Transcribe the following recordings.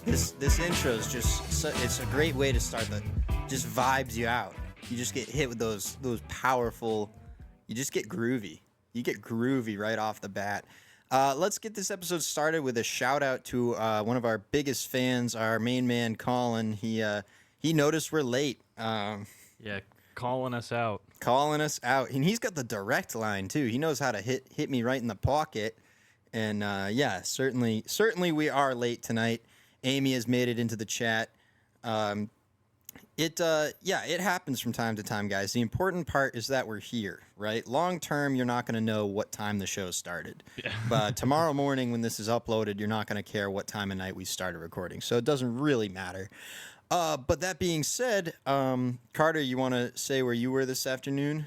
This intro is it's a great way to start just vibes you out. You just get hit with those powerful, you just get groovy. You get groovy right off the bat. Let's get this episode started with a shout out to one of our biggest fans, our main man Colin. He noticed we're late. Yeah, calling us out. And he's got the direct line too. He knows how to hit me right in the pocket. And yeah, certainly we are late tonight. Amy has made it into the chat. It happens from time to time, guys. The important part is that we're here, right? Long term, you're not going to know what time the show started. Yeah. But tomorrow morning when this is uploaded, you're not going to care what time of night we started recording. So it doesn't really matter. But that being said, Carter, you want to say where you were this afternoon?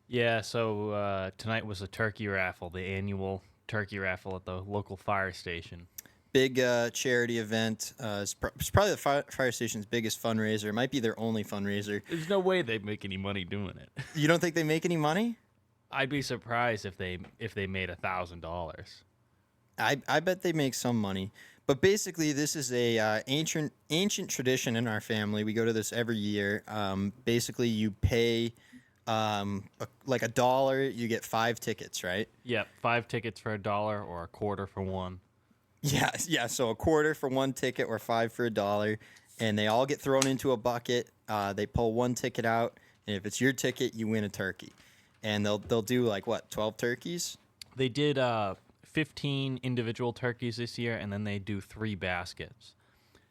Yeah, so tonight was a turkey raffle, the annual turkey raffle at the local fire station. Big charity event. It's probably the fire station's biggest fundraiser. It might be their only fundraiser. There's no way they'd make any money doing it. You don't think they make any money? I'd be surprised if they made $1,000. I bet they make some money. But basically, this is a ancient tradition in our family. We go to this every year. Basically, you pay like $1, you get 5 tickets, right? Yep, 5 tickets for $1 or a quarter for one. Yeah. So a quarter for 1 ticket or 5 for $1, and they all get thrown into a bucket. They pull 1 ticket out, and if it's your ticket, you win a turkey. And they'll do like what, 12 turkeys? They did 15 individual turkeys this year, and then they do 3 baskets.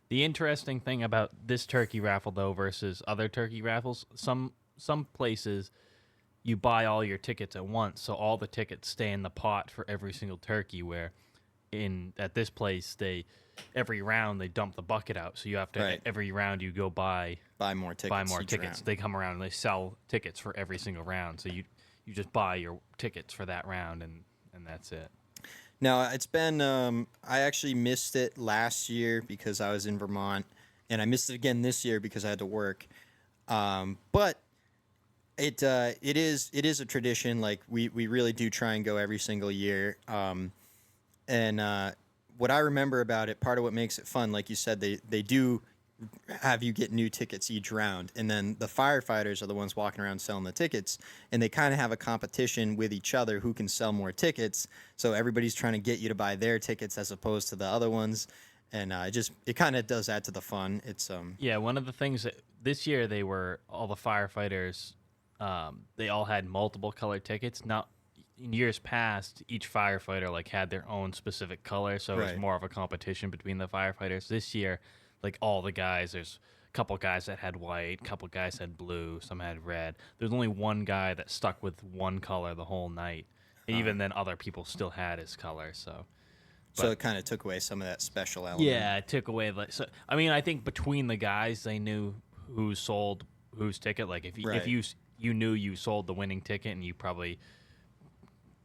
The interesting thing about this turkey raffle, though, versus other turkey raffles, some places you buy all your tickets at once, so all the tickets stay in the pot for every single turkey, where at this place every round they dump the bucket out, so you have to every round you go buy more tickets. Round. They come around and they sell tickets for every single round, so you just buy your tickets for that round, and that's it. Now, it's been I actually missed it last year because I was in Vermont, and I missed it again this year because I had to work. But it is a tradition. Like we really do try and go every single year. And what I remember about it, part of what makes it fun, like you said, they do have you get new tickets each round. And then the firefighters are the ones walking around selling the tickets. And they kind of have a competition with each other who can sell more tickets. So everybody's trying to get you to buy their tickets as opposed to the other ones. And it kind of does add to the fun. It's Yeah, one of the things that this year all the firefighters, they all had multiple colored tickets. Now, in years past, each firefighter had their own specific color, so it was more of a competition between the firefighters. This year, all the guys, there's a couple guys that had white, a couple guys had blue, some had red. There's only one guy that stuck with one color the whole night. Even then, other people still had his color. So it kind of took away some of that special element. Yeah, it took away. I think between the guys, they knew who sold whose ticket. If you knew you sold the winning ticket, and you probably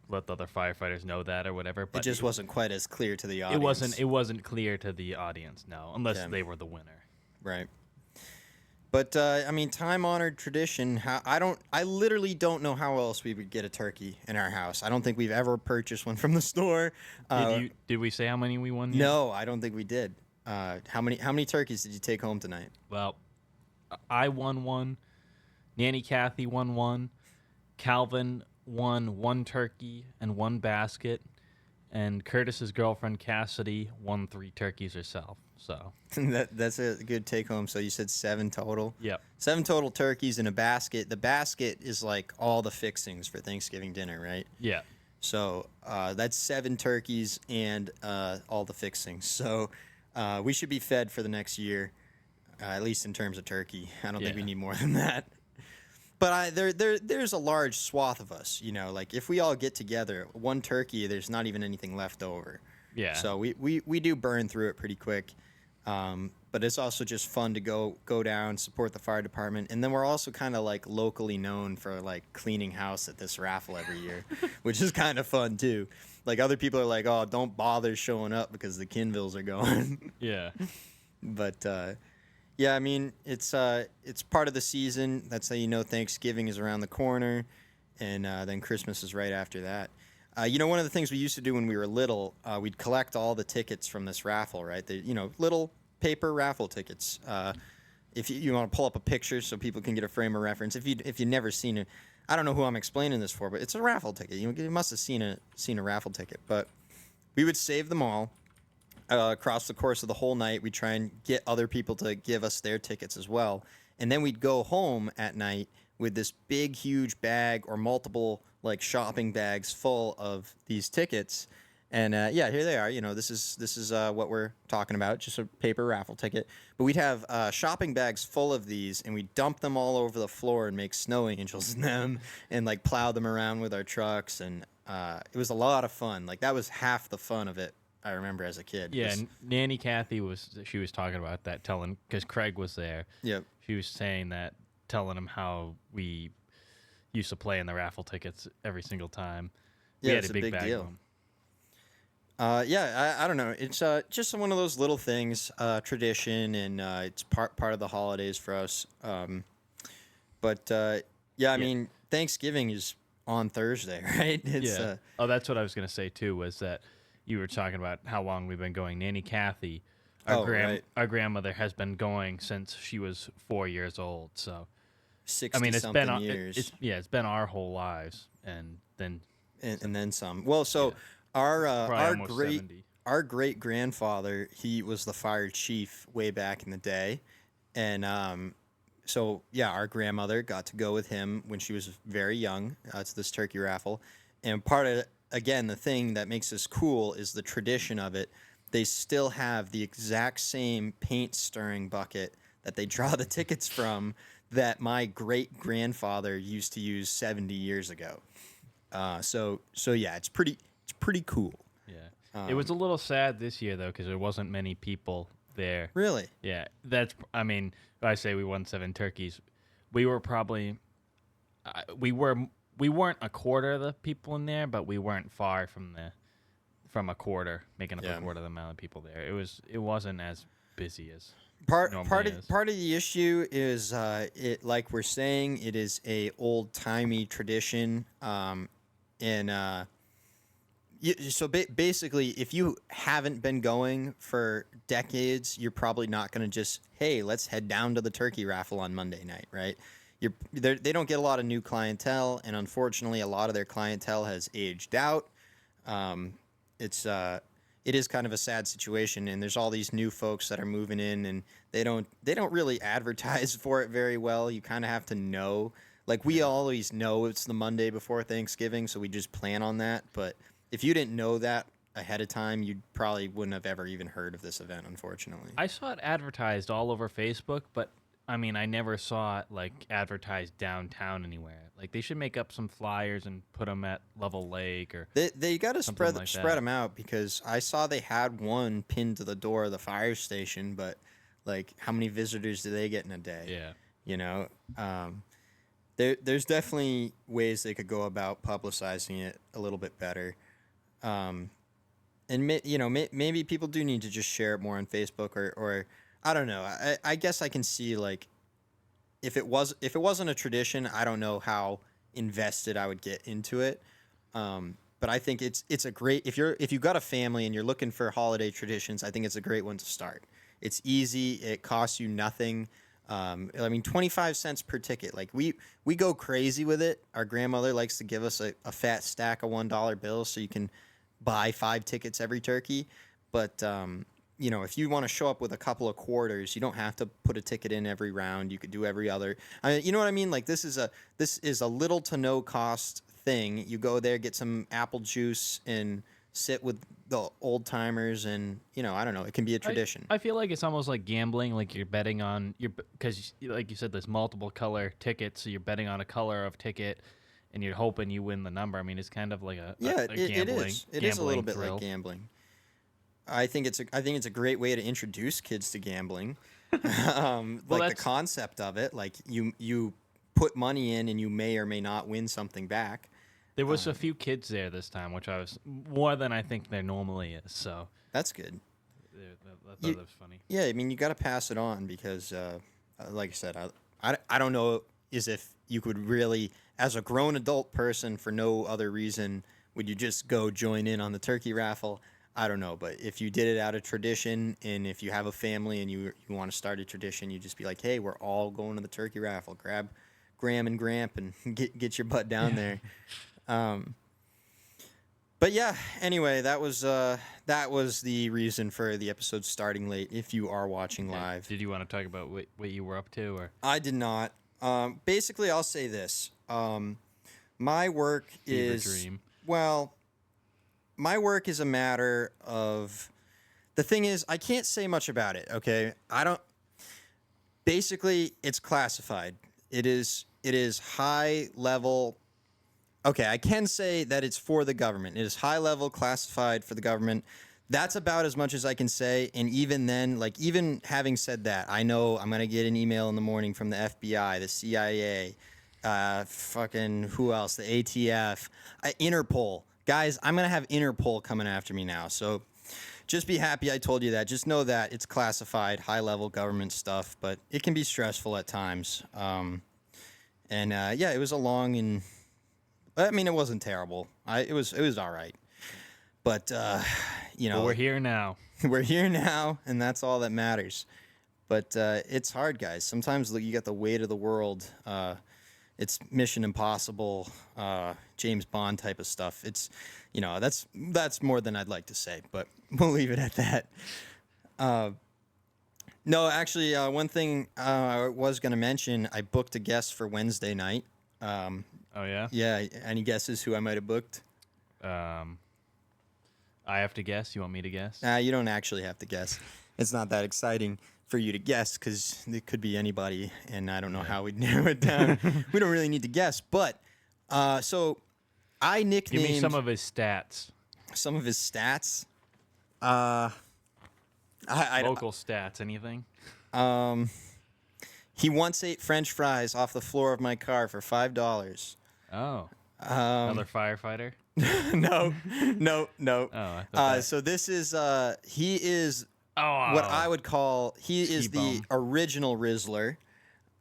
let the other firefighters know that or whatever, but it just wasn't quite as clear to the audience. It wasn't clear to the audience, no, unless they were the winner. Right. But time-honored tradition. I literally don't know how else we would get a turkey in our house. I don't think we've ever purchased one from the store. Did we say how many we won? No, I don't think we did. How many turkeys did you take home tonight? Well, I won one. Nanny Kathy won one. Calvin won 1 turkey and 1 basket, and Curtis's girlfriend Cassidy won 3 turkeys herself. So that's a good take home. So you said 7 total. Yep. 7 total turkeys in a basket. The basket is like all the fixings for Thanksgiving dinner, right? Yeah. So that's 7 turkeys and all the fixings. So we should be fed for the next year, at least in terms of turkey. I don't think we need more than that. But there's a large swath of us, if we all get together, 1 turkey, there's not even anything left over. Yeah. So we do burn through it pretty quick. But it's also just fun to go down, support the fire department. And then we're also kind of locally known for cleaning house at this raffle every year, which is kind of fun too. Other people are like, oh, don't bother showing up because the Kinvilles are going. Yeah. But, yeah, it's part of the season. That's how Thanksgiving is around the corner, and then Christmas is right after that. One of the things we used to do when we were little, we'd collect all the tickets from this raffle, right? Little paper raffle tickets. If you want to pull up a picture so people can get a frame of reference. If you've never seen it, I don't know who I'm explaining this for, but it's a raffle ticket. You must have seen a raffle ticket. But we would save them all across the course of the whole night. We'd try and get other people to give us their tickets as well, and then we'd go home at night with this big, huge bag or multiple like shopping bags full of these tickets. And yeah, here they are. You know, this is what we're talking about, just a paper raffle ticket. But we'd have shopping bags full of these, and we'd dump them all over the floor and make snow angels in them, and like plow them around with our trucks. And it was a lot of fun. Like that was half the fun of it. I remember as a kid. Yeah, Nanny Kathy was talking about that, because Craig was there. Yep. She was saying that, telling him how we used to play in the raffle tickets every single time. We Yeah, had it's a big bag deal. of them. Yeah, I don't know. It's just one of those little things, tradition, and it's part of the holidays for us. But yeah, I mean, Thanksgiving is on Thursday, right? It's, yeah. Oh, that's what I was going to say, too, was that you were talking about how long we've been going. Nanny Kathy, our grandmother, has been going since she was 4 years old. So, 60 I mean, it's been years. It's been our whole lives, and then some. Well, so probably our great grandfather, he was the fire chief way back in the day, and so yeah, our grandmother got to go with him when she was very young to this turkey raffle, and part of again the thing that makes this cool is the tradition of it. They still have the exact same paint stirring bucket that they draw the tickets from that my great grandfather used to use 70 years ago. So yeah, it's pretty cool. Yeah, it was a little sad this year though because there wasn't many people there. Really? Yeah, I mean, I say we won 7 turkeys. We were probably we weren't a quarter of the people in there, but we weren't far from a quarter, making up a quarter of the amount of people there. It wasn't as busy as part of the issue is it, like we're saying, it is a old-timey tradition, so basically if you haven't been going for decades, you're probably not going to just, hey, let's head down to the turkey raffle on Monday night, right? They don't get a lot of new clientele, and unfortunately a lot of their clientele has aged out. It is kind of a sad situation, and there's all these new folks that are moving in, and they don't really advertise for it very well. You kind of have to know. Like, we always know it's the Monday before Thanksgiving, so we just plan on that. But if you didn't know that ahead of time, you probably wouldn't have ever even heard of this event, unfortunately. I saw it advertised all over Facebook, but I mean, I never saw it like advertised downtown anywhere. Like, they should make up some flyers and put them at Level Lake or they got to spread like them out, because I saw they had one pinned to the door of the fire station, but like, how many visitors do they get in a day? Yeah, you know, there's definitely ways they could go about publicizing it a little bit better, and maybe people do need to just share it more on Facebook or I don't know. I guess I can see, like, if it wasn't a tradition, I don't know how invested I would get into it. But I think it's a great, if you've got a family and you're looking for holiday traditions, I think it's a great one to start. It's easy. It costs you nothing. I mean, 25 cents per ticket. Like, we go crazy with it. Our grandmother likes to give us a fat stack of $1 bills so you can buy 5 tickets every turkey. But if you want to show up with a couple of quarters, you don't have to put a ticket in every round. You could do every other. You know what I mean? Like, this is a little to no cost thing. You go there, get some apple juice, and sit with the old timers, and I don't know. It can be a tradition. I feel like it's almost like gambling. Like, you're betting on because, like you said, there's multiple color tickets, so you're betting on a color of ticket, and you're hoping you win the number. I mean, it's kind of like a gambling. It is. It is a little bit thrill. like gambling. I think it's a great way to introduce kids to gambling. The concept of it, like you put money in and you may or may not win something back. There was a few kids there this time, which I was more than I think there normally is. So that's good. I thought that was funny. Yeah, I mean, you got to pass it on because, like I said, I don't know as if you could really, as a grown adult person, for no other reason, would you just go join in on the turkey raffle. I don't know, but if you did it out of tradition, and if you have a family and you want to start a tradition, you just be like, hey, we're all going to the turkey raffle. Grab Graham and Gramp and get your butt down there. But yeah, anyway, that was the reason for the episode starting late. If you are watching live, Did you want to talk about what you were up to, or I did not. Basically, I'll say this: my work fever is dream? well, my work is a matter of. The thing is, I can't say much about it. Okay, I don't. Basically, it's classified. It is high level. Okay, I can say that it's for the government. It is high level, classified for the government. That's about as much as I can say. And even then, like, even having said that, I know I'm going to get an email in the morning from the FBI, the CIA, fucking who else? The ATF, Interpol. Guys, I'm going to have Interpol coming after me now. So just be happy I told you that. Just know that it's classified, high level government stuff, but it can be stressful at times. Yeah, it was a long and. I mean, it wasn't terrible. It was all right. But you know, Well, we're here now. we're here now, and that's all that matters. But it's hard, guys. Sometimes you get the weight of the world. It's Mission Impossible, James Bond type of stuff. It's, you know, that's more than I'd like to say, but we'll leave it at that. No, actually, one thing I was going to mention, I booked a guest for Wednesday night. Oh yeah. Yeah, any guesses who I might have booked? I have to guess. You want me to guess? You don't actually have to guess. It's not that exciting for you to guess because it could be anybody, and I don't know how we'd narrow it down. We don't really need to guess, but so I nicknamed... Give me some of his stats. Some of his stats? Local stats, anything? He once ate French fries off the floor of my car for $5. Oh. Another firefighter? No. Oh, I thought So this is he is Oh, what I would call the Ski-bum. original Rizzler.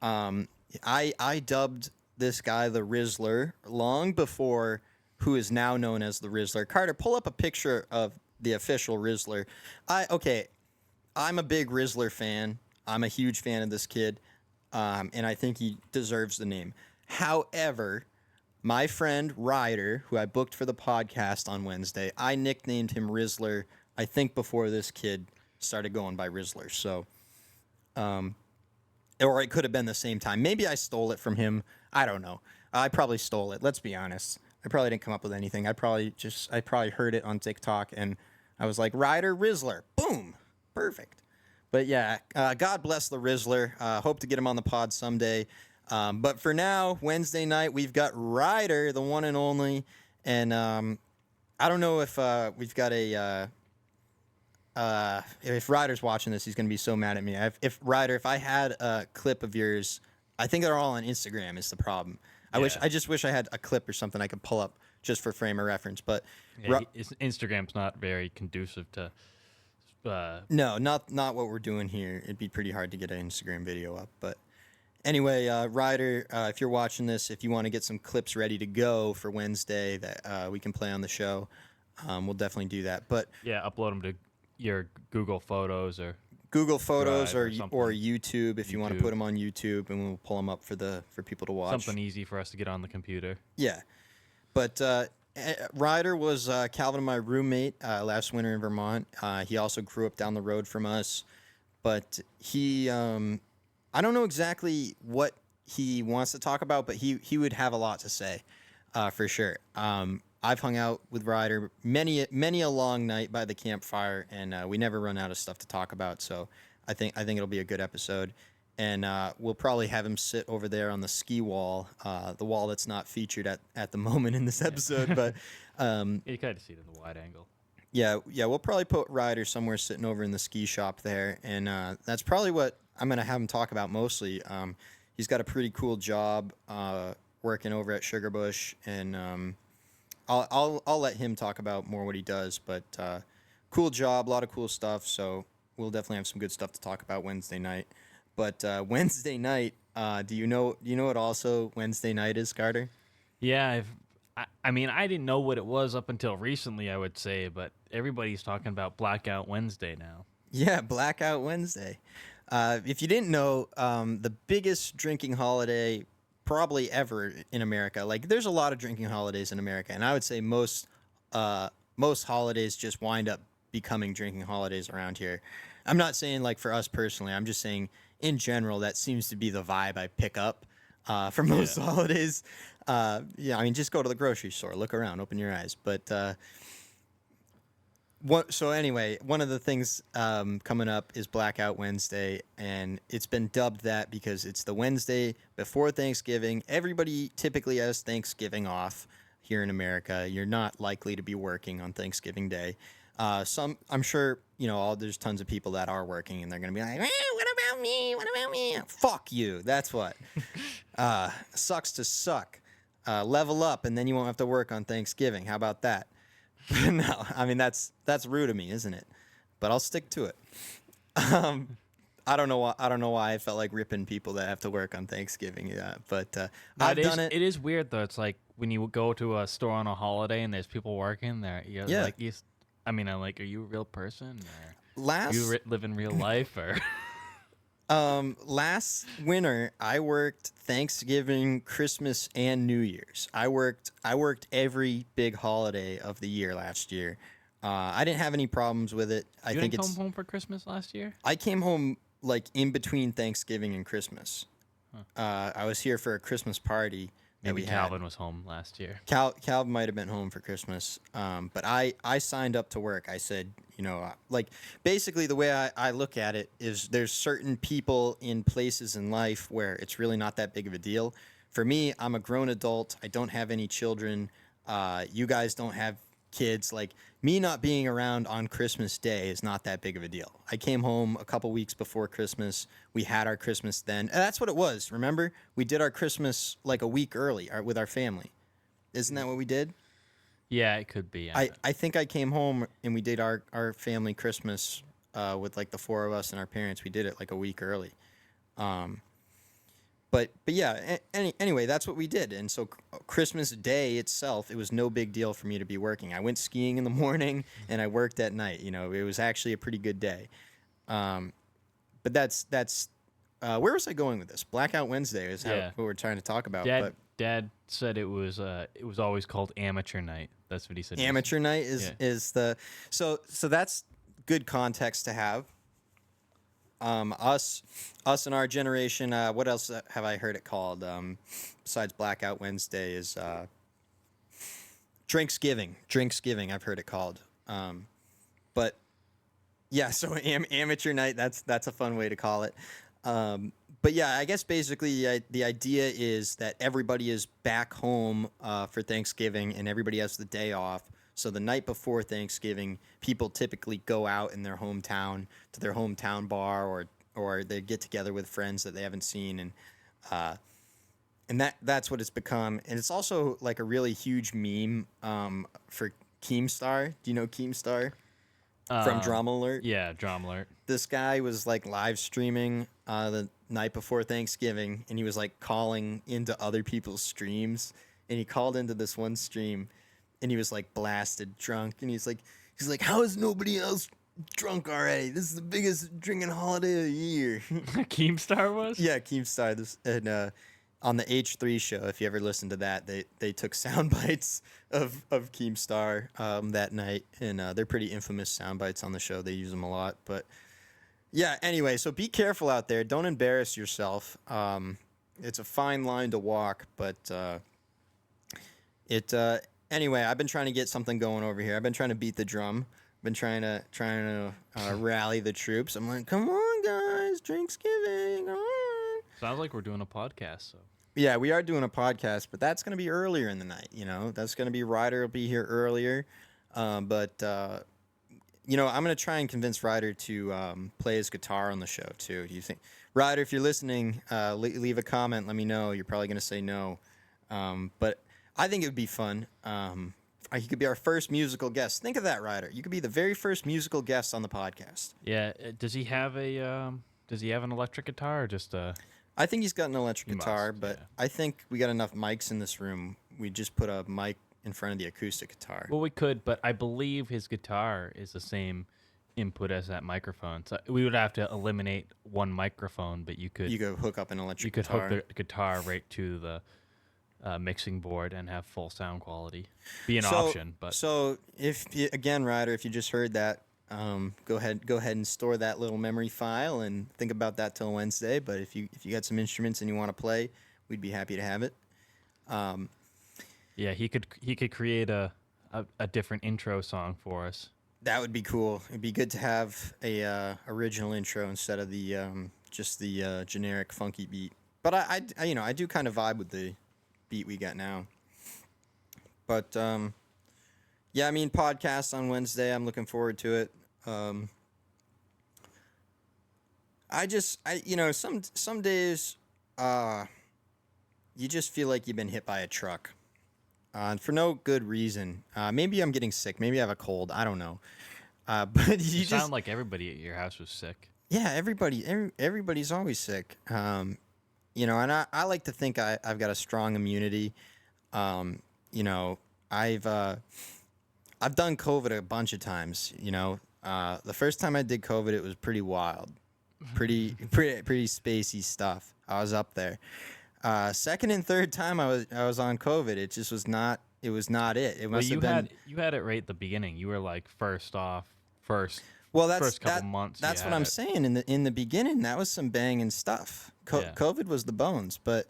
I dubbed this guy the Rizzler long before who is now known as the Rizzler. Carter, pull up a picture of the official Rizzler. I'm a big Rizzler fan. I'm a huge fan of this kid, and I think he deserves the name. However, my friend Ryder, who I booked for the podcast on Wednesday, I nicknamed him Rizzler, I think before this kid started going by Rizzler. So, or it could have been the same time. Maybe I stole it from him. I don't know. I probably stole it. Let's be honest. I probably didn't come up with anything. I probably heard it on TikTok, and I was like, Ryder Rizzler. Boom. Perfect. But yeah, God bless the Rizzler. Hope to get him on the pod someday. But for now, Wednesday night, we've got Ryder, the one and only. And I don't know if we've got if Ryder's watching this, he's going to be so mad at me. If I had a clip of yours, I think they're all on Instagram is the problem. I just wish I had a clip or something I could pull up just for frame of reference. But Instagram's not very conducive to... no, not what we're doing here. It'd be pretty hard to get an Instagram video up. But anyway, Ryder, if you're watching this, if you want to get some clips ready to go for Wednesday that we can play on the show, we'll definitely do that. But yeah, upload them to your Google Photos or YouTube if you want to put them on YouTube, and we'll pull them up for people to watch. Something easy for us to get on the computer. Yeah, but Ryder was Calvin and my roommate last winter in Vermont. He also grew up down the road from us, but he I don't know exactly what he wants to talk about, but he would have a lot to say for sure. I've hung out with Ryder many a long night by the campfire, and we never run out of stuff to talk about. So I think it'll be a good episode, and we'll probably have him sit over there on the ski wall, the wall that's not featured at the moment in this episode. But you kind of see it in the wide angle. Yeah, we'll probably put Ryder somewhere sitting over in the ski shop there, and that's probably what I'm gonna have him talk about mostly. He's got a pretty cool job working over at Sugarbush, and I'll let him talk about more what he does. But cool job, a lot of cool stuff. So we'll definitely have some good stuff to talk about Wednesday night. But Wednesday night, do you know what also Wednesday night is, Carter? Yeah, I mean, I didn't know what it was up until recently, I would say, but everybody's talking about Blackout Wednesday now. Yeah, Blackout Wednesday. If you didn't know, the biggest drinking holiday probably ever in America. Like, there's a lot of drinking holidays in America, and I would say most holidays just wind up becoming drinking holidays around here. I'm not saying like for us personally. I'm just saying in general that seems to be the vibe I pick up for most holidays. Yeah, I mean, just go to the grocery store, look around, open your eyes. But so anyway, one of the things coming up is Blackout Wednesday, and it's been dubbed that because it's the Wednesday before Thanksgiving. Everybody typically has Thanksgiving off here in America. You're not likely to be working on Thanksgiving Day. I'm sure, there's tons of people that are working, and they're going to be like, what about me? What about me? Fuck you. That's what. Sucks to suck. Level up, and then you won't have to work on Thanksgiving. How about that? No, I mean, that's rude of me, isn't it? But I'll stick to it. I don't know why I felt like ripping people that have to work on Thanksgiving. Yeah, but I've done it. It is weird though. It's like when you go to a store on a holiday and there's people working there. Yeah. Like I'm like, are you a real person? Or Last you live in real life? Or last winter, I worked Thanksgiving, Christmas, and New Year's. I worked every big holiday of the year last year. I didn't have any problems with it. you didn't come home for Christmas last year? I came home like in between Thanksgiving and Christmas. I was here for a Christmas party. Maybe Calvin was home last year. Calvin might have been home for Christmas. But I signed up to work. I said, like basically the way I look at it is there's certain people in places in life where it's really not that big of a deal. For me, I'm a grown adult. I don't have any children. You guys don't have kids. Like, me not being around on Christmas Day is not that big of a deal. I came home a couple weeks before Christmas. We had our Christmas then. And that's what it was. Remember? We did our Christmas like a week early with our family. Isn't that what we did? Yeah, it could be. I think I came home and we did our family Christmas with like the four of us and our parents. We did it like a week early. But yeah, anyway, that's what we did. And so Christmas Day itself, it was no big deal for me to be working. I went skiing in the morning and I worked at night. It was actually a pretty good day. But that's where was I going with this? Blackout Wednesday is what we're trying to talk about. Dad said it was always called amateur night. That's what he said. Amateur night is the so that's good context to have. Us in our generation, what else have I heard it called? Besides Blackout Wednesday is Drinksgiving. I've heard it called. But yeah, so amateur night. That's a fun way to call it. But yeah, I guess basically the idea is that everybody is back home for Thanksgiving and everybody has the day off. So the night before Thanksgiving, people typically go out in their hometown to their hometown bar, or they get together with friends that they haven't seen, and that's what it's become. And it's also like a really huge meme for Keemstar. Do you know Keemstar from Drama Alert? Yeah, Drama Alert. This guy was like live streaming the night before Thanksgiving, and he was like calling into other people's streams, and he called into this one stream. And he was like blasted drunk, and he's like, how is nobody else drunk already? This is the biggest drinking holiday of the year. Keemstar was? Yeah, Keemstar. On the H3 show, if you ever listen to that, they took sound bites of Keemstar that night, and they're pretty infamous sound bites on the show. They use them a lot, but yeah. Anyway, so be careful out there. Don't embarrass yourself. It's a fine line to walk, but Anyway, I've been trying to get something going over here. I've been trying to beat the drum. I've been trying to rally the troops. I'm like, come on, guys, Drinksgiving, come on. Sounds like we're doing a podcast. So yeah, we are doing a podcast, but that's going to be earlier in the night. That's going to be Ryder will be here earlier. But I'm going to try and convince Ryder to play his guitar on the show too. Do you think, Ryder, if you're listening, leave a comment. Let me know. You're probably going to say no, but I think it would be fun. He could be our first musical guest. Think of that, Ryder. You could be the very first musical guest on the podcast. Yeah. Does he have an electric guitar or just a? I think he's got an electric guitar, but yeah. I think we got enough mics in this room. we just put a mic in front of the acoustic guitar. Well, we could, but I believe his guitar is the same input as that microphone. So we would have to eliminate one microphone, but you could hook up an electric hook guitar. the guitar right to the mixing board and have full sound quality. Be an option, but so again, Ryder, if you just heard that, go ahead and store that little memory file and think about that till Wednesday. But if you got some instruments and you want to play, we'd be happy to have it. Yeah, he could create a different intro song for us. That would be cool. It'd be good to have a original intro instead of the just the generic funky beat. But I do kind of vibe with the beat we got now. But yeah, I mean, podcast on Wednesday. I'm looking forward to it. Some days you just feel like you've been hit by a truck. For no good reason. Maybe I'm getting sick. Maybe I have a cold. I don't know. But you sound like everybody at your house was sick. Yeah, everybody's always sick. And I like to think I've got a strong immunity. I've done COVID a bunch of times. The first time I did COVID, it was pretty wild, pretty spacey stuff. I was up there. Second and third time I was on COVID, it just was not. It was not it. It must have been. You had it right at the beginning. You were like first couple months. That's what I'm saying. In the beginning, that was some banging stuff. COVID was the bones, but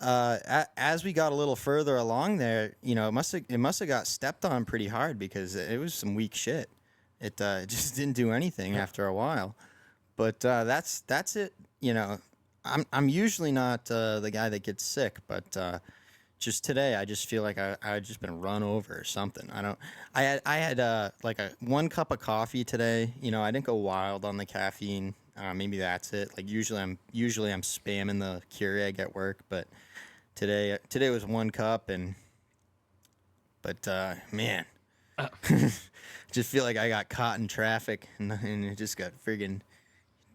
as we got a little further along there, it must have got stepped on pretty hard because it was some weak shit. It just didn't do anything after a while. But that's it. I'm usually not the guy that gets sick, but just today I just feel like I just been run over or something. I had like one cup of coffee today. I didn't go wild on the caffeine. Maybe that's it. Like usually I'm spamming the Keurig at work, but today was one cup man, just feel like I got caught in traffic and it just got friggin'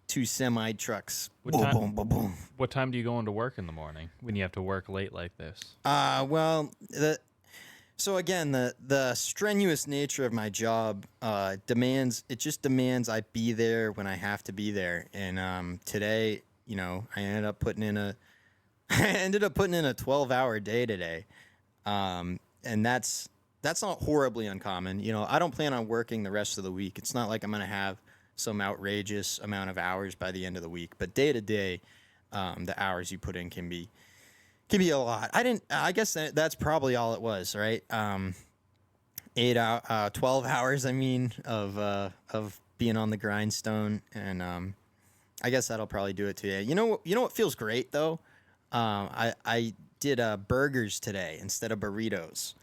2 semi trucks. Boom, boom, boom. What time do you go into work in the morning when you have to work late like this? So again, the strenuous nature of my job demands I be there when I have to be there. And today, I ended up putting in a 12-hour day today. And that's not horribly uncommon. I don't plan on working the rest of the week. It's not like I'm going to have some outrageous amount of hours by the end of the week, but day to day, the hours you put in can be a lot. I guess that's probably all it was, right? 12 hours, of being on the grindstone. And, I guess that'll probably do it today. You know what feels great though? I did, burgers today instead of burritos.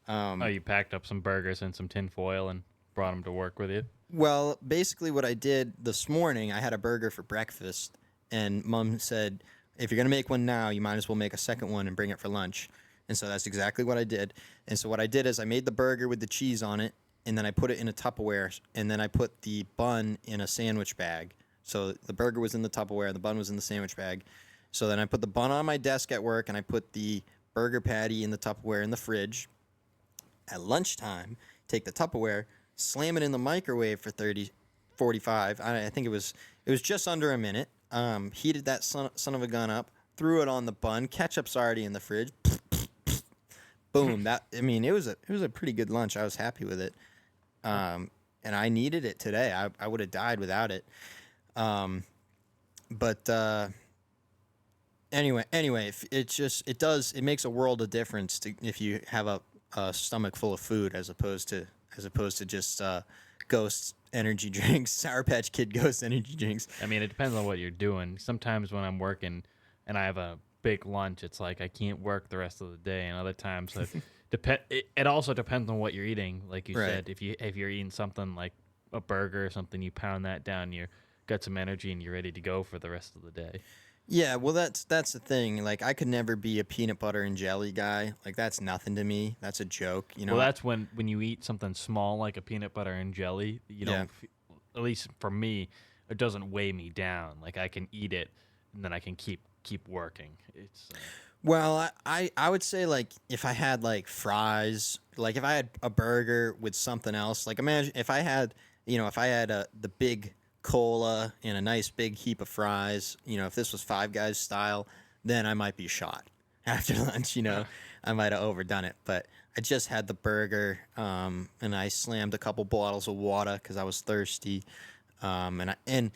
You packed up some burgers and some tin foil and brought them to work with you? Well, basically what I did this morning, I had a burger for breakfast, and Mom said, if you're going to make one now, you might as well make a second one and bring it for lunch. And so that's exactly what I did. And so what I did is I made the burger with the cheese on it, and then I put it in a Tupperware, and then I put the bun in a sandwich bag. So the burger was in the Tupperware, the bun was in the sandwich bag. So then I put the bun on my desk at work, and I put the burger patty in the Tupperware in the fridge. At lunchtime, take the Tupperware, slam it in the microwave for 45. I think it was just under a minute. Heated that son of a gun up, threw it on the bun. Ketchup's already in the fridge. Boom. It was a pretty good lunch. I was happy with it. And I needed it today. I would have died without it. Anyway, it makes a world of difference if you have a stomach full of food as opposed to just Ghost energy drinks, Sour Patch Kid Ghost energy drinks. It depends on what you're doing. Sometimes when I'm working and I have a big lunch, it's like I can't work the rest of the day. And other times, it also depends on what you're eating. Like you said, if you're eating something like a burger or something, you pound that down, you got some energy, and you're ready to go for the rest of the day. Yeah, well, that's the thing. Like, I could never be a peanut butter and jelly guy. Like, that's nothing to me. That's a joke. Well, that's when you eat something small like a peanut butter and jelly. Don't. At least for me, it doesn't weigh me down. Like, I can eat it, and then I can keep working. It's. Well, I would say like if I had like fries, like if I had a burger with something else, like imagine if I had, if I had the big cola and a nice big heap of fries, if this was Five Guys style, then I might be shot after lunch, I might have overdone it, but I just had the burger, and I slammed a couple bottles of water because I was thirsty, and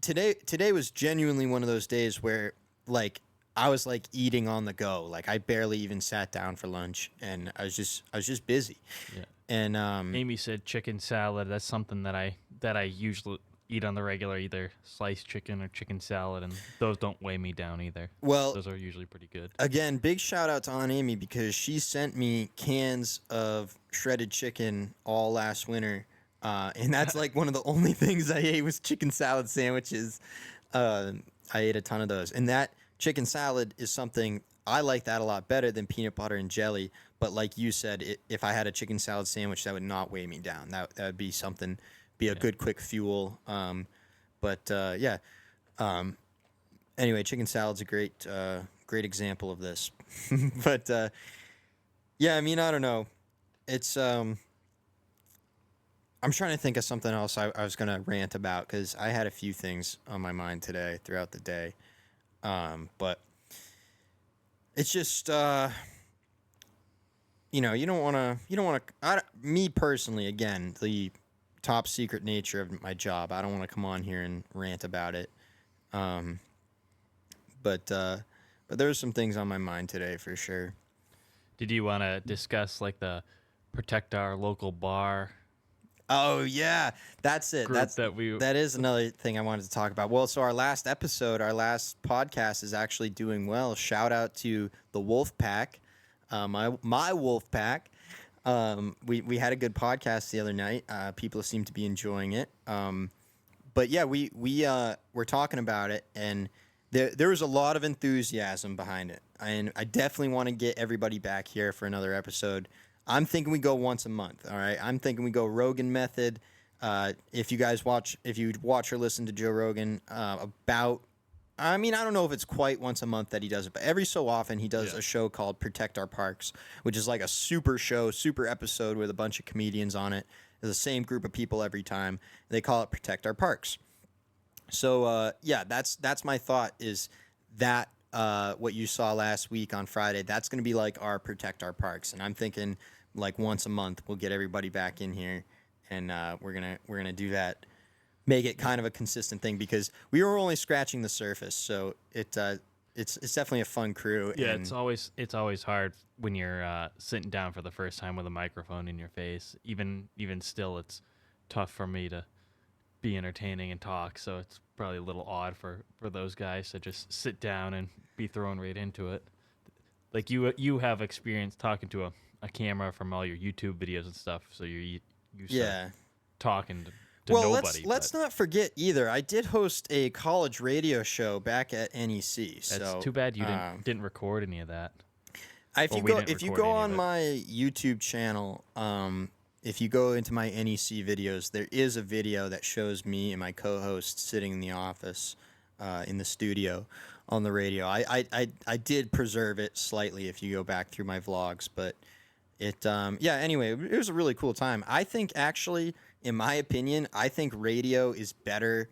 today was genuinely one of those days where like I was like eating on the go. Like I barely even sat down for lunch, and I was just busy. Yeah. And Amy said chicken salad. That's something that I usually eat on the regular, either sliced chicken or chicken salad, and those don't weigh me down either. well, Those are usually pretty good. again, big shout out to Aunt Amy because she sent me cans of shredded chicken all last winter, and that's like one of the only things I ate was chicken salad sandwiches. I ate a ton of those, and that chicken salad is something I like that a lot better than peanut butter and jelly. But like you said, if I had a chicken salad sandwich, that would not weigh me down. That would be something, be a Yeah. good quick fuel. Yeah. Um, anyway, chicken salad's a great example of this. but yeah, I mean, I don't know. It's I'm trying to think of something else I was gonna rant about because I had a few things on my mind today throughout the day. But it's just me personally, again, the top secret nature of my job. I don't want to come on here and rant about it. Um, but there's some things on my mind today for sure. Did you want to discuss like the protect our local bar Oh yeah, that's it. group that we? That is another thing I wanted to talk about. Well, so our last podcast is actually doing well. Shout out to the Wolf Pack, my Wolf Pack. We had a good podcast the other night. People seem to be enjoying it. But yeah, we're talking about it, and there was a lot of enthusiasm behind it, and I definitely want to get everybody back here for another episode. I'm thinking we go once a month. All right, I'm thinking we go Rogan method. If you watch or listen to Joe Rogan, I mean, I don't know if it's quite once a month that he does it, but every so often he does Yeah. a show called Protect Our Parks, which is like a super show, super episode with a bunch of comedians on it. There's the same group of people every time. They call it Protect Our Parks. So yeah, that's my thought is that what you saw last week on Friday, that's going to be like our Protect Our Parks, and I'm thinking like once a month we'll get everybody back in here, and we're gonna do that, make it kind of a consistent thing because we were only scratching the surface. So it's definitely a fun crew. Yeah, and it's always hard when you're sitting down for the first time with a microphone in your face. Even still, it's tough for me to be entertaining and talk. So it's probably a little odd for those guys to just sit down and be thrown right into it. Like you have experience talking to a camera from all your YouTube videos and stuff. So you're used yeah. to talking to Well, nobody. let's not forget either. I did host a college radio show back at NEC. That's So too bad you didn't record any of that. If Well, you we go didn't if you record go any of on it. my YouTube channel, if you go into my NEC videos, there is a video that shows me and my co-host sitting in the office, in the studio, on the radio. I did preserve it slightly if you go back through my vlogs, but yeah. Anyway, it was a really cool time. I think actually, in my opinion, I think radio is better.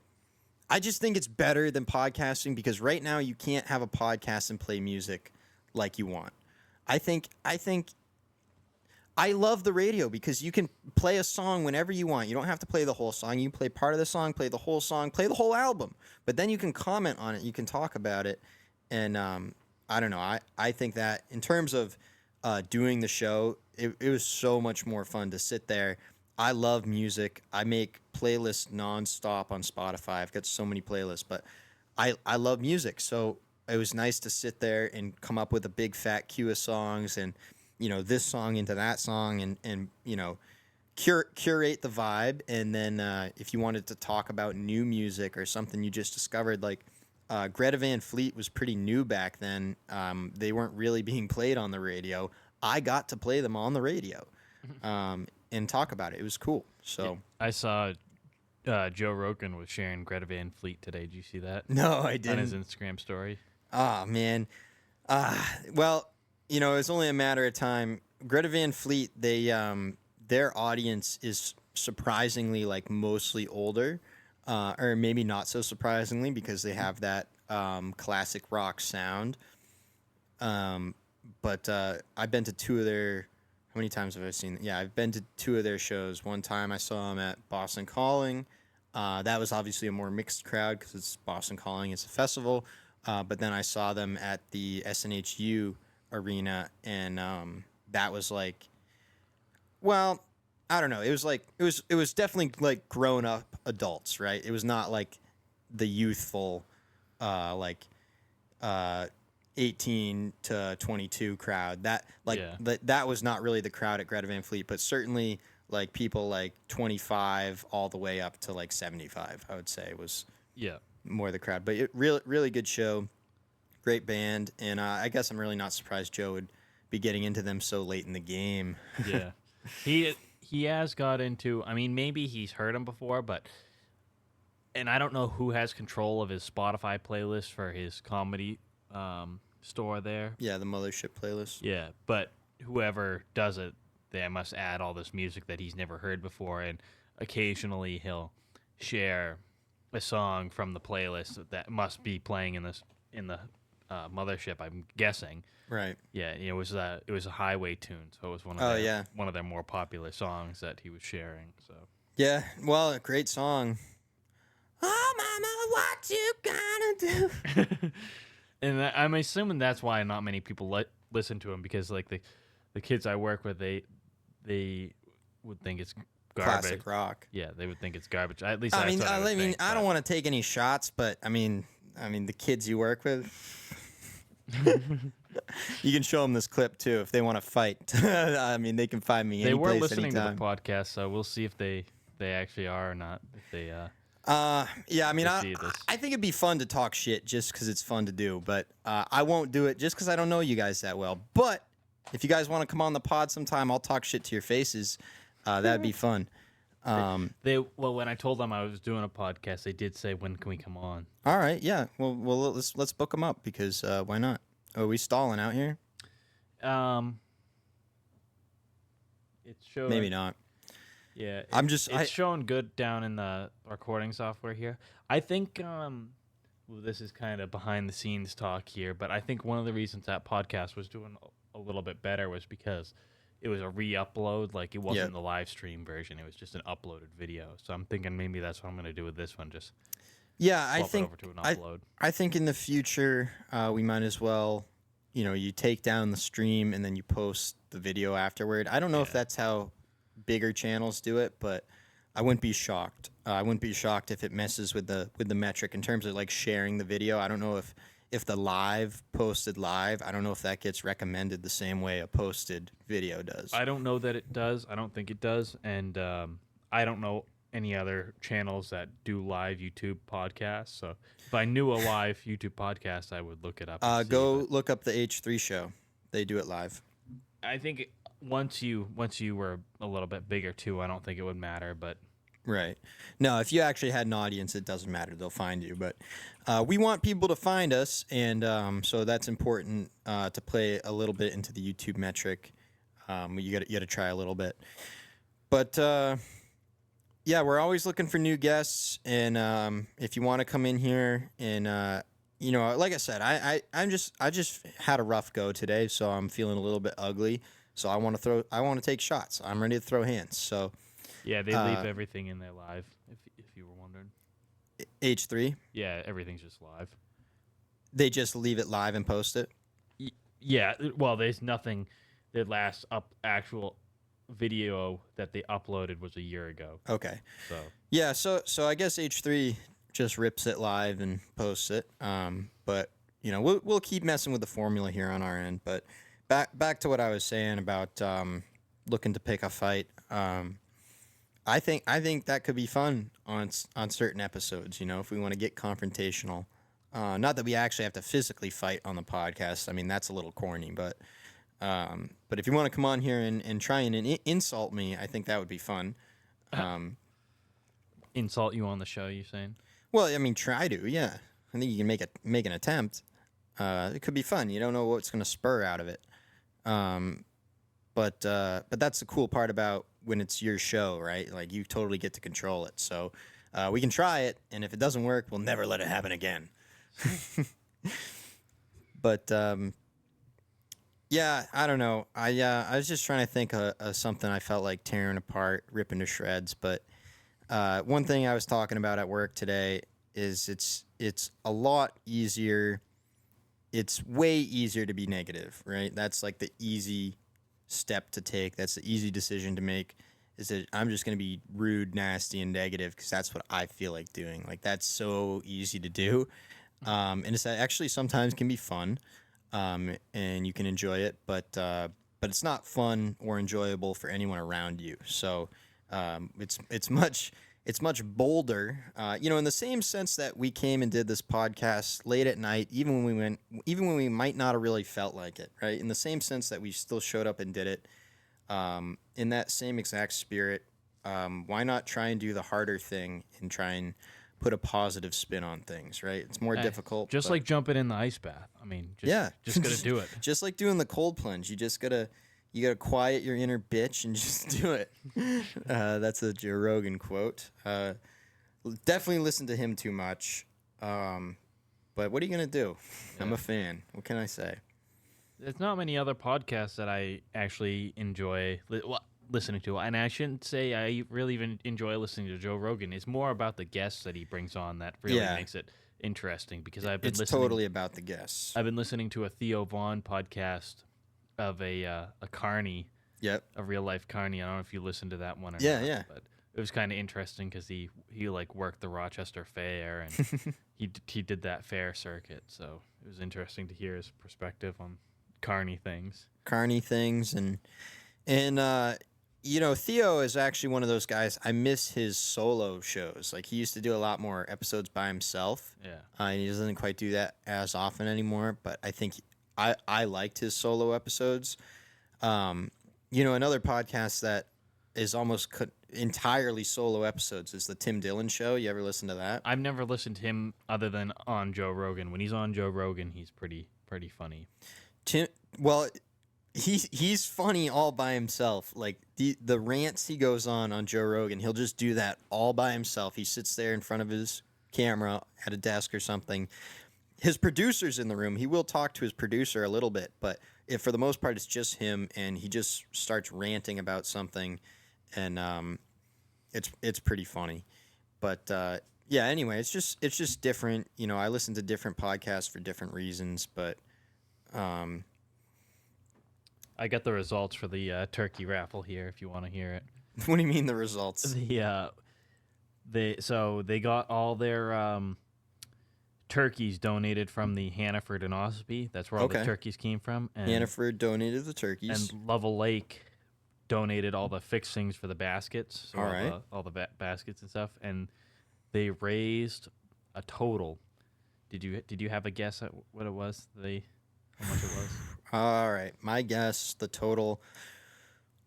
I just think it's better than podcasting because right now you can't have a podcast and play music like you want. I think I love the radio because you can play a song whenever you want. You don't have to play the whole song. You can play part of the song, play the whole song, play the whole album. But then you can comment on it. You can talk about it. And I don't know. I think that in terms of doing the show, it was so much more fun to sit there. I love music. I make playlists nonstop on Spotify. I've got so many playlists. But I love music. So it was nice to sit there and come up with a big fat queue of songs and this song into that song and curate the vibe. And then if you wanted to talk about new music or something you just discovered, like Greta Van Fleet was pretty new back then. They weren't really being played on the radio. I got to play them on the radio and talk about it. It was cool. So I saw Joe Rogan was sharing Greta Van Fleet today. Did you see that? no, I On didn't. his Instagram story. Oh man. Well, it was only a matter of time. Greta Van Fleet, their audience is surprisingly like mostly older, or maybe not so surprisingly because they have that classic rock sound. But I've been to two of their. How many times have I seen? Yeah, I've been to two of their shows. One time I saw them at Boston Calling. That was obviously a more mixed crowd because it's Boston Calling. It's a festival. But then I saw them at the SNHU arena, and that was like, well, I don't know. It was definitely like grown up adults, right? It was not like the youthful, like uh, 18 to 22 crowd. That like Yeah. that was not really the crowd at Greta Van Fleet, but certainly like people like 25 all the way up to like 75. I would say was Yeah. more the crowd. But really good show, great band, and I guess I'm really not surprised Joe would be getting into them so late in the game. Yeah. He has got into. I mean, maybe he's heard him before, but and I don't know who has control of his Spotify playlist for his comedy store there. Yeah, the Mothership playlist. Yeah, but whoever does it, they must add all this music that he's never heard before, and occasionally he'll share a song from the playlist that must be playing in the Mothership. I'm guessing. Right. Yeah, it was a highway tune, so it was one of their more popular songs that he was sharing. So Yeah. Well, a great song. Oh, mama, what you gonna do? and I'm assuming that's why not many people listen to him, because like the kids I work with, they would think it's garbage. Classic rock. Yeah, they would think it's garbage. At least I mean, that's what I would mean, think, I don't want to take any shots, but I mean, the kids you work with. You can show them this clip too if they want to fight. I mean, they can find me. They were anyplace, listening anytime. to the podcast, so we'll see if they actually are or not. If they Yeah, I mean, see this. I think it'd be fun to talk shit just because it's fun to do, but I won't do it just because I don't know you guys that well. But if you guys want to come on the pod sometime, I'll talk shit to your faces. That'd be fun. When I told them I was doing a podcast, they did say, "When can we come on?" All right, yeah. Well, let's book them up because why not? Are we stalling out here? It's showing. Maybe not. Yeah, it's showing good down in the recording software here. I think this is kind of behind the scenes talk here, but I think one of the reasons that podcast was doing a little bit better was because it was a re-upload. Like, it wasn't the live stream version; it was just an uploaded video. So I'm thinking maybe that's what I'm going to do with this one. Just I swap it think over to an upload. I think in the future we might as well, you take down the stream and then you post the video afterward. I don't know if that's how bigger channels do it, but I wouldn't be shocked. I wouldn't be shocked if it messes with the metric in terms of like sharing the video. I don't know if the posted live, I don't know if that gets recommended the same way a posted video does. I don't know that it does. I don't think it does, and I don't know any other channels that do live YouTube podcasts. So if I knew a live YouTube podcast, I would look it up. Look up the H3 show. They do it live. I think once you were a little bit bigger too, I don't think it would matter. But right, no, if you actually had an audience, it doesn't matter. They'll find you. But we want people to find us, and so that's important to play a little bit into the YouTube metric. You got to try a little bit, but. Yeah, we're always looking for new guests, and if you want to come in here and like I said, I just had a rough go today, so I'm feeling a little bit ugly. So I want to take shots. I'm ready to throw hands. So yeah, they leave everything in there live. If you were wondering, H3. Yeah, everything's just live. They just leave it live and post it. Yeah, well, there's nothing. Their last actual video that they uploaded was a year ago. Okay. So yeah, so I guess H3 just rips it live and posts it. But we'll keep messing with the formula here on our end. But back to what I was saying about looking to pick a fight. I think that could be fun on certain episodes. If we want to get confrontational. Not that we actually have to physically fight on the podcast. I mean, that's a little corny, but if you want to come on here and try and insult me, I think that would be fun. Insult you on the show, you saying? Well, I mean, try to, yeah. I think you can make an attempt. it could be fun. You don't know what's going to spur out of it. But that's the cool part about when it's your show, right? Like you totally get to control it. So we can try it, and if it doesn't work, we'll never let it happen again. But yeah, I don't know. I was just trying to think of something I felt like tearing apart, ripping to shreds. But one thing I was talking about at work today is it's a lot easier. It's way easier to be negative, right? That's like the easy step to take. That's the easy decision to make. Is that I'm just going to be rude, nasty, and negative because that's what I feel like doing. Like that's so easy to do, and it's actually sometimes can be fun, and you can enjoy it, but it's not fun or enjoyable for anyone around you. So it's much bolder, in the same sense that we came and did this podcast late at night, even when we might not have really felt like it, right? In the same sense that we still showed up and did it, in that same exact spirit, why not try and do the harder thing and try and put a positive spin on things, right? It's more difficult. Just like jumping in the ice bath. I mean, just gotta do it. Just like doing the cold plunge. You gotta quiet your inner bitch and just do it. That's a Joe Rogan quote. Definitely listen to him too much. But what are you gonna do? Yeah. I'm a fan. What can I say? There's not many other podcasts that I actually enjoy listening to, and I shouldn't say I really even enjoy listening to Joe Rogan. It's more about the guests that he brings on that really makes it interesting. Because it's totally about the guests. I've been listening to a Theo Vaughn podcast of a Carney, a real life Carney. I don't know if you listened to that one or not. Yeah. But it was kind of interesting because he like worked the Rochester Fair and he did that fair circuit. So it was interesting to hear his perspective on Carney things. And Theo is actually one of those guys. I miss his solo shows. Like he used to do a lot more episodes by himself. Yeah. And he doesn't quite do that as often anymore. But I think I liked his solo episodes. Another podcast that is almost entirely solo episodes is the Tim Dillon Show. You ever listen to that? I've never listened to him other than on Joe Rogan. When he's on Joe Rogan, he's pretty funny. He's funny all by himself. Like the rants he goes on Joe Rogan, he'll just do that all by himself. He sits there in front of his camera at a desk or something. His producer's in the room. He will talk to his producer a little bit, but for the most part, it's just him, and he just starts ranting about something, and it's pretty funny. But anyway, it's just different. I listen to different podcasts for different reasons, but. I got the results for the turkey raffle here if you want to hear it. What do you mean the results? They got all their turkeys donated from the Hannaford and Ossipee. That's where all the turkeys came from. And Hannaford donated the turkeys. And Lovell Lake donated all the fixings for the baskets. So all the baskets and stuff. And they raised a total. Did you have a guess at what it was? How much it was? All right, my guess, the total.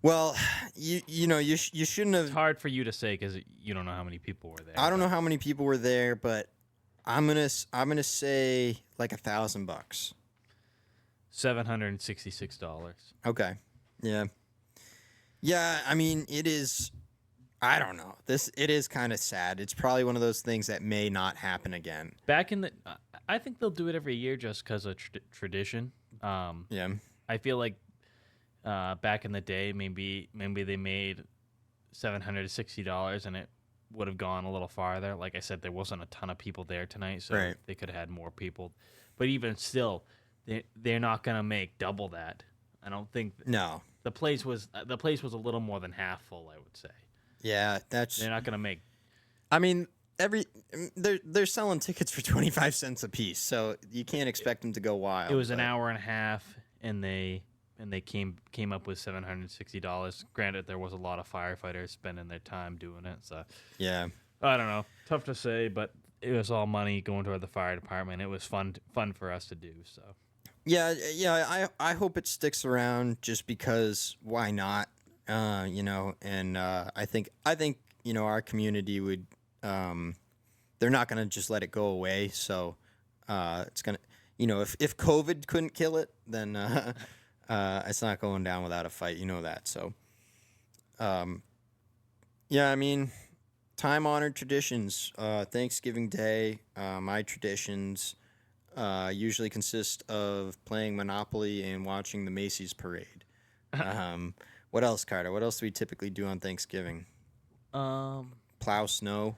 Well, you shouldn't have. It's hard for you to say because you don't know how many people were there. I don't know how many people were there, but I'm gonna say like $1,000. $766. Okay, yeah. I mean, it is. I don't know. It is kind of sad. It's probably one of those things that may not happen again. I think they'll do it every year just because of tradition. I feel like back in the day, maybe they made $760 and it would have gone a little farther. Like I said, there wasn't a ton of people there tonight, so they could have had more people. But even still, they're not gonna make double that. I don't think. No, the place was a little more than half full, I would say. Yeah, they're not gonna make. I mean, they're selling tickets for 25 cents a piece, so you can't expect them to go wild. It was an hour and a half, and they came up with $760. Granted, there was a lot of firefighters spending their time doing it, so yeah, I don't know. Tough to say, but it was all money going toward the fire department. It was fun for us to do. So yeah. I hope it sticks around just because why not? And I think our community would. They're not gonna just let it go away, so it's gonna. if COVID couldn't kill it, then it's not going down without a fight. You know that. So, yeah, I mean, time-honored traditions. Thanksgiving Day, my traditions usually consist of playing Monopoly and watching the Macy's parade. Um, what else, Carter? What else do we typically do on Thanksgiving? Um, Plow snow.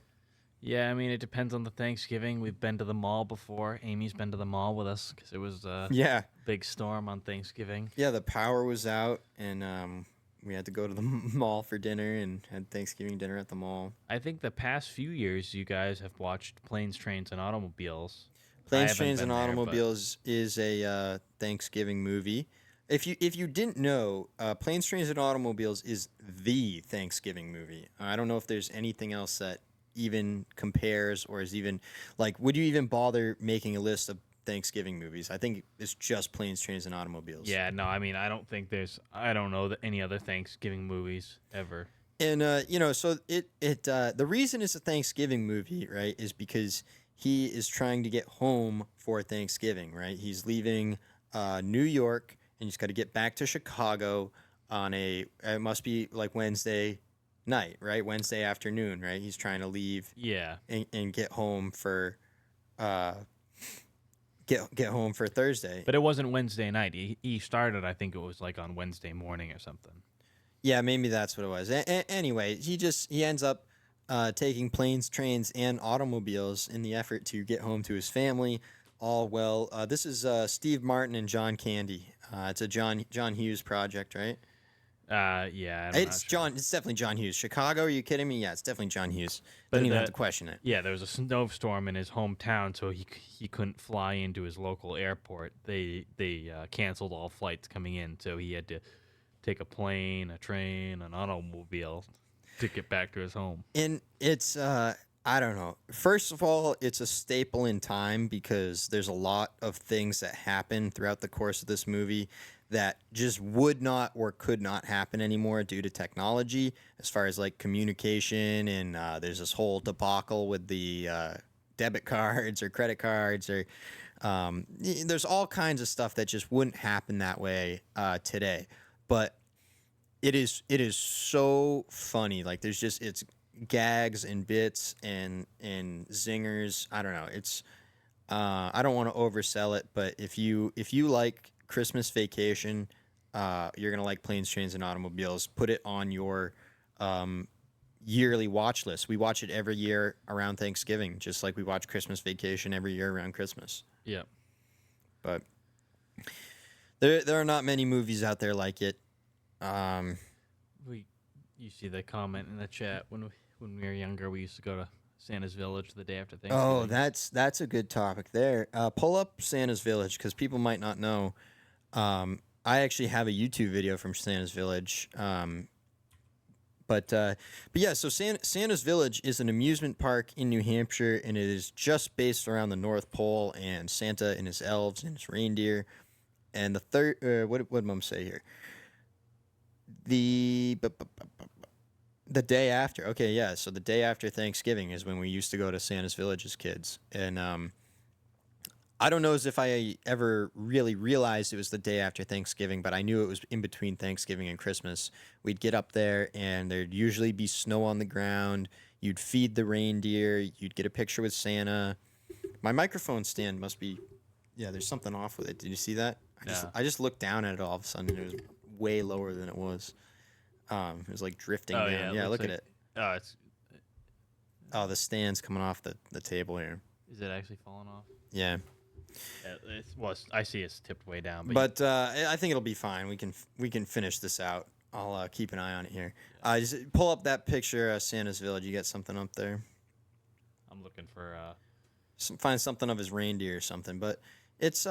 yeah, I mean, it depends on the Thanksgiving. We've been to the mall before. Amy's been to the mall with us because it was a Yeah, big storm on Thanksgiving. yeah. The power was out, and we had to go to the mall for dinner and had Thanksgiving dinner at the mall. I think the past few years, you guys have watched Planes, Trains, and Automobiles. I Planes, haven't Trains, and been there, but Automobiles is a Thanksgiving movie. If you didn't know, Planes, Trains, and Automobiles is the Thanksgiving movie. I don't know if there's anything else that even compares or is even like. Would you even bother making a list of Thanksgiving movies? I think it's just Planes, Trains, and Automobiles. yeah, no, I mean, I don't know any other Thanksgiving movies ever. And so the reason it's a Thanksgiving movie, right, is because he is trying to get home for Thanksgiving, right? He's leaving New York and he's got to get back to Chicago on it must be like Wednesday night, right? Wednesday afternoon, right? He's trying to leave Yeah, and get home for uh get home for Thursday. but it wasn't Wednesday night. He started, I think it was like on Wednesday morning or something. Yeah, maybe that's what it was. Anyway, he ends up taking planes, trains, and automobiles in the effort to get home to his family. All well. This is Steve Martin and John Candy. It's a John Hughes project, right? Yeah, I'm not It's sure. John. It's definitely John Hughes. Chicago? Are you kidding me? Yeah, it's definitely John Hughes. But Don't even have to question it. yeah, there was a snowstorm in his hometown, so he couldn't fly into his local airport. They canceled all flights coming in, so he had to take a plane, a train, an automobile to get back to his home. And it's I don't know. First of all, it's a staple in time because there's a lot of things that happen throughout the course of this movie that just would not or could not happen anymore due to technology, as far as like communication. And there's this whole debacle with the debit cards or credit cards, or there's all kinds of stuff that just wouldn't happen that way today. But it is so funny. Like there's just it's gags and bits and zingers. I don't know. It's I don't want to oversell it, but if you like Christmas Vacation, you're gonna like Planes, Trains, and Automobiles. Put it on your yearly watch list. We watch it every year around Thanksgiving, just like we watch Christmas Vacation every year around Christmas. Yeah. But there are not many movies out there like it. You see the comment in the chat when we were younger, we used to go to Santa's Village the day after Oh, Thanksgiving. that's a good topic there. Pull up Santa's Village because people might not know. I actually have a YouTube video from Santa's Village. But yeah, so Santa's Village is an amusement park in New Hampshire, and it is just based around the North Pole and Santa and his elves and his reindeer. And the third, what did Mom say here? The day after. Okay, yeah. So the day after Thanksgiving is when we used to go to Santa's Village as kids, and I don't know as if I ever really realized it was the day after Thanksgiving, but I knew it was in between Thanksgiving and Christmas. We'd get up there, and there'd usually be snow on the ground. You'd feed the reindeer. You'd get a picture with Santa. My microphone stand must be, yeah. There's something off with it. Did you see that? Yeah. I just looked down at it all of a sudden, and it was way lower than it was. It was like drifting Oh down. yeah, Yeah, look like, at it. Oh, it's Oh, the stand's coming off the table here. is it actually falling off? Yeah, I see it's tipped way down, but I think it'll be fine. We can finish this out. I'll keep an eye on it here. Just pull up that picture of Santa's Village. You got something up there? I'm looking for. Find something of his reindeer or something. But it's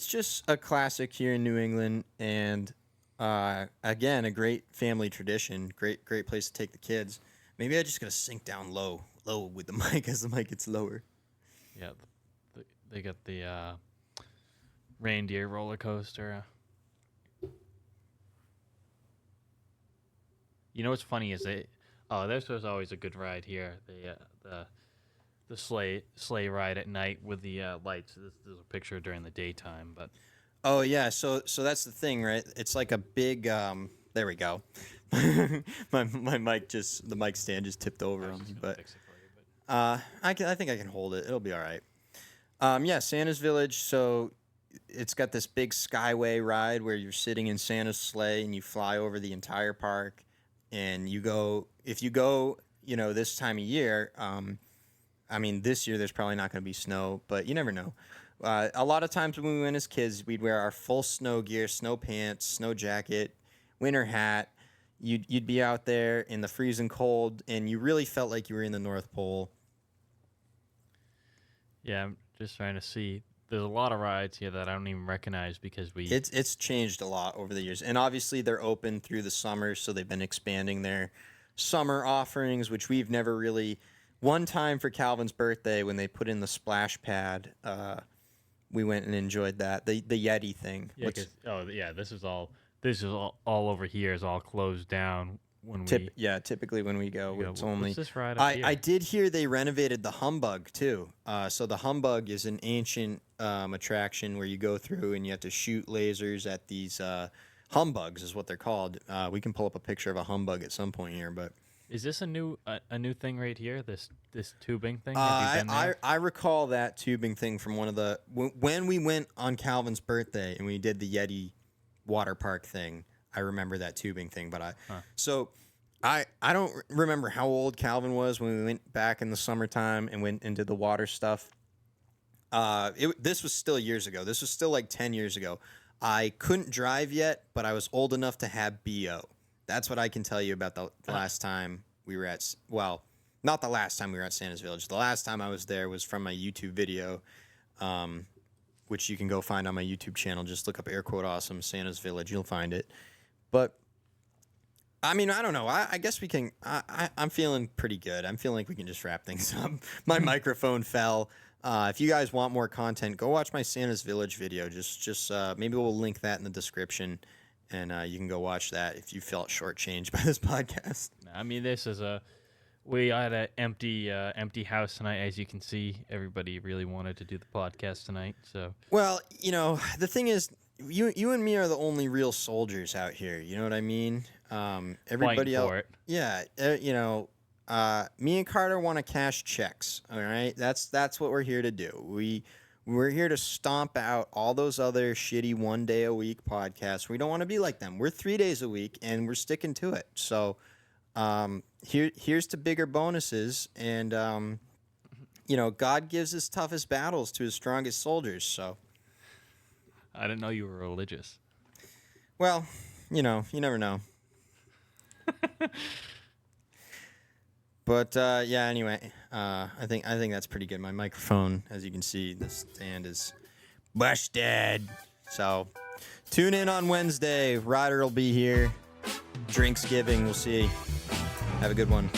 just a classic here in New England, and again, a great family tradition. Great place to take the kids. Maybe I just gotta sink down low with the mic as the mic gets lower. Yeah, they got the reindeer roller coaster. You know what's funny is this was always a good ride here. The the sleigh ride at night with the lights. This is a picture during the daytime, but Oh yeah, so that's the thing, right? It's like a big. There we go. my mic the mic stand just tipped over on me, but fix it for you, but I think I can hold it. It'll be all right. Yeah, Santa's Village. So it's got this big skyway ride where you're sitting in Santa's sleigh and you fly over the entire park, and you go. If you go, this time of year. I mean, this year there's probably not going to be snow, but you never know. A lot of times when we went as kids, we'd wear our full snow gear, snow pants, snow jacket, winter hat. You'd be out there in the freezing cold, and you really felt like you were in the North Pole. yeah, I'm just trying to see. There's a lot of rides here that I don't even recognize because It's changed a lot over the years, and obviously they're open through the summer, so they've been expanding their summer offerings, which we've never really. One time for Calvin's birthday, when they put in the splash pad, we went and enjoyed that. The Yeti thing. yeah, this is all over here is all closed down when we Typically when we go, it's only. What's this ride up here? I did hear they renovated the Humbug too. So the Humbug is an ancient attraction where you go through and you have to shoot lasers at these humbugs, is what they're called. We can pull up a picture of a humbug at some point here, but. Is this a new thing right here? This tubing thing? Have you been there? I recall that tubing thing from one of the when we went on Calvin's birthday and we did the Yeti water park thing. I remember that tubing thing, but I don't remember how old Calvin was when we went back in the summertime and went into the water stuff. This was still years ago. This was still like 10 years ago. I couldn't drive yet, but I was old enough to have BO. That's what I can tell you about the last time we were at. Well, not the last time we were at Santa's Village. The last time I was there was from my YouTube video, which you can go find on my YouTube channel. Just look up air quote awesome Santa's Village. You'll find it. But I mean, I don't know. I guess we can. I'm feeling pretty good. I'm feeling like we can just wrap things up. My microphone fell. If you guys want more content, go watch my Santa's Village video. Just maybe we'll link that in the description. And you can go watch that if you felt shortchanged by this podcast. I mean, we had an empty house tonight. As you can see, everybody really wanted to do the podcast tonight. So, well, the thing is, you and me are the only real soldiers out here. You know what I mean? Everybody else, yeah. Me and Carter want to cash checks. All right, that's what we're here to do. We're here to stomp out all those other shitty 1 day a week podcasts. We don't want to be like them. We're 3 days a week, and we're sticking to it. So here's to bigger bonuses. And, God gives his toughest battles to his strongest soldiers. So I didn't know you were religious. Well, you never know. But anyway, I think that's pretty good. My microphone, as you can see, the stand is busted. So tune in on Wednesday. Ryder will be here. Drinks giving. We'll see. Have a good one.